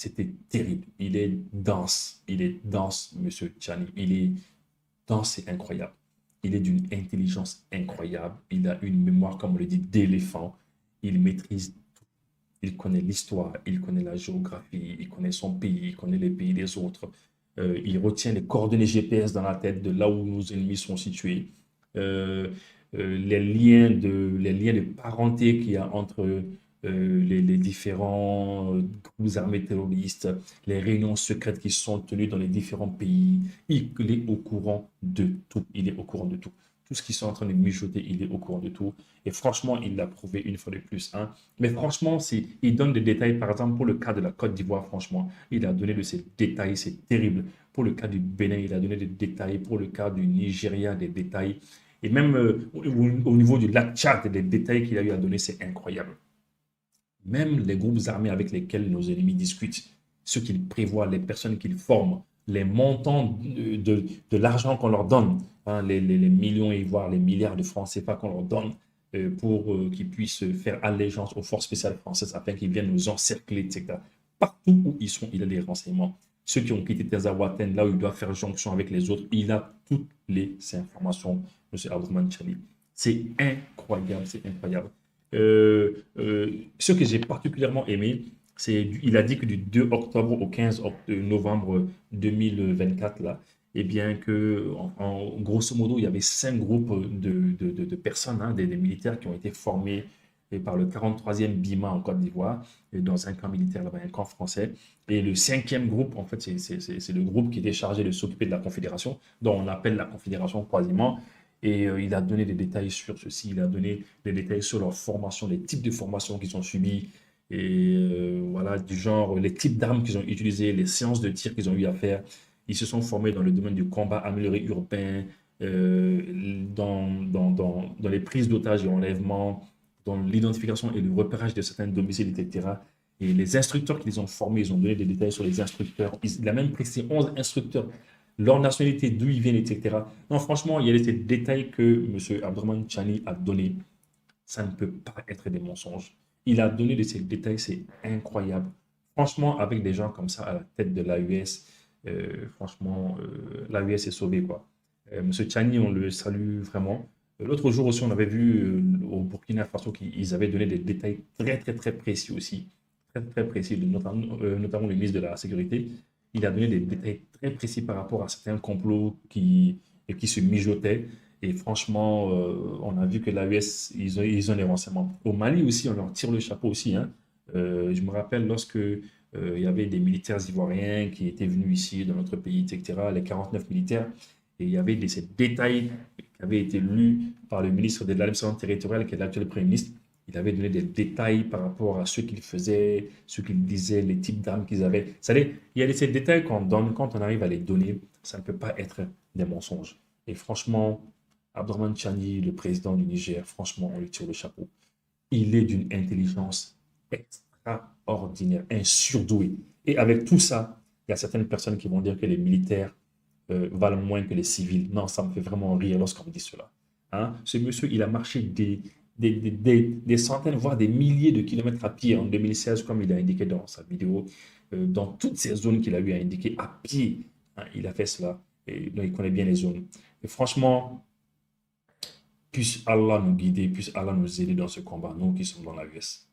c'était terrible. Il est dense, Monsieur Tchani. Il est dense et incroyable. Il est d'une intelligence incroyable. Il a une mémoire, comme on le dit, d'éléphant. Il maîtrise, il connaît l'histoire, il connaît la géographie, il connaît son pays, il connaît les pays des autres. Il retient les coordonnées GPS dans la tête de là où nos ennemis sont situés. Euh, les liens de parenté qu'il y a entre les différents groupes armés terroristes, les réunions secrètes qui sont tenues dans les différents pays. Il est au courant de tout. Il est au courant de tout. Tout ce qu'ils sont en train de mijoter, il est au courant de tout. Et franchement, il l'a prouvé une fois de plus, hein. Mais franchement, il donne des détails. Par exemple, pour le cas de la Côte d'Ivoire, franchement, il a donné de ces détails. C'est terrible. Pour le cas du Bénin, il a donné des détails. Pour le cas du Nigeria, des détails. Et même au niveau du lac Tchad, des détails qu'il a eu à donner, c'est incroyable. Même les groupes armés avec lesquels nos ennemis discutent, ce qu'ils prévoient, les personnes qu'ils forment, les montants de l'argent qu'on leur donne, hein, les millions et voire les milliards de francs CFA qu'on leur donne pour qu'ils puissent faire allégeance aux forces spéciales françaises afin qu'ils viennent nous encercler, etc. Partout où ils sont, il a des renseignements. Ceux qui ont quitté Tezawaten, là où ils doivent faire jonction avec les autres, il a toutes les informations, M. Abdourahmane Chani. C'est incroyable, c'est incroyable. Ce que j'ai particulièrement aimé, c'est il a dit que du 2 octobre au 15 novembre 2024, là, et bien que, grosso modo, il y avait 5 groupes de personnes, hein, des militaires qui ont été formés par le 43e BIMA en Côte d'Ivoire, et dans un camp militaire là-bas, un camp français. Et le 5e groupe, en fait, c'est le groupe qui était chargé de s'occuper de la Confédération, dont on appelle la Confédération quasiment. Et il a donné des détails sur ceci, il a donné des détails sur leur formation, les types de formations qu'ils ont subies, et voilà, du genre, les types d'armes qu'ils ont utilisées, les séances de tir qu'ils ont eu à faire. Ils se sont formés dans le domaine du combat amélioré urbain, dans les prises d'otages et enlèvements, dans l'identification et le repérage de certains domiciles, etc. Et les instructeurs qu'ils ont formés, ils ont donné des détails sur les instructeurs. Il a même précisé 11 instructeurs, leur nationalité, d'où ils viennent, etc. Non, franchement, il y a ces détails que M. Abdourahmane Chani a donnés. Ça ne peut pas être des mensonges. Il a donné de ces détails, c'est incroyable. Franchement, avec des gens comme ça à la tête de l'AUS, franchement, l'AUS est sauvé, quoi. Monsieur Chani, on le salue vraiment. L'autre jour aussi, on avait vu au Burkina Faso qu'ils avaient donné des détails très, très, très précis aussi. Très, très précis, notamment le ministre de la Sécurité. Il a donné des détails très précis par rapport à certains complots qui se mijotaient. Et franchement, on a vu que l'AES, ils ont des renseignements. Au Mali aussi, on leur tire le chapeau aussi, hein. Je me rappelle lorsque il y avait des militaires ivoiriens qui étaient venus ici dans notre pays, etc., les 49 militaires, et il y avait ces détails qui avaient été lus par le ministre de l'administration territoriale, qui est l'actuel Premier ministre. Il avait donné des détails par rapport à ce qu'ils faisaient, ce qu'ils disaient, les types d'armes qu'ils avaient. Vous savez, il y a ces détails qu'on donne, quand on arrive à les donner, ça ne peut pas être des mensonges. Et franchement, Abdourahmane Chani, le président du Niger, franchement, on lui tire le chapeau. Il est d'une intelligence extraordinaire, un surdoué. Et avec tout ça, il y a certaines personnes qui vont dire que les militaires valent moins que les civils. Non, ça me fait vraiment rire lorsqu'on me dit cela. Hein? Ce monsieur, il a marché des centaines, voire des milliers de kilomètres à pied en 2016, comme il a indiqué dans sa vidéo, dans toutes ces zones qu'il a eu à indiquer à pied. Hein, il a fait cela. Et donc, il connaît bien les zones. Et franchement, puisse Allah nous guider, puisse Allah nous aider dans ce combat, nous qui sommes dans la l'AES.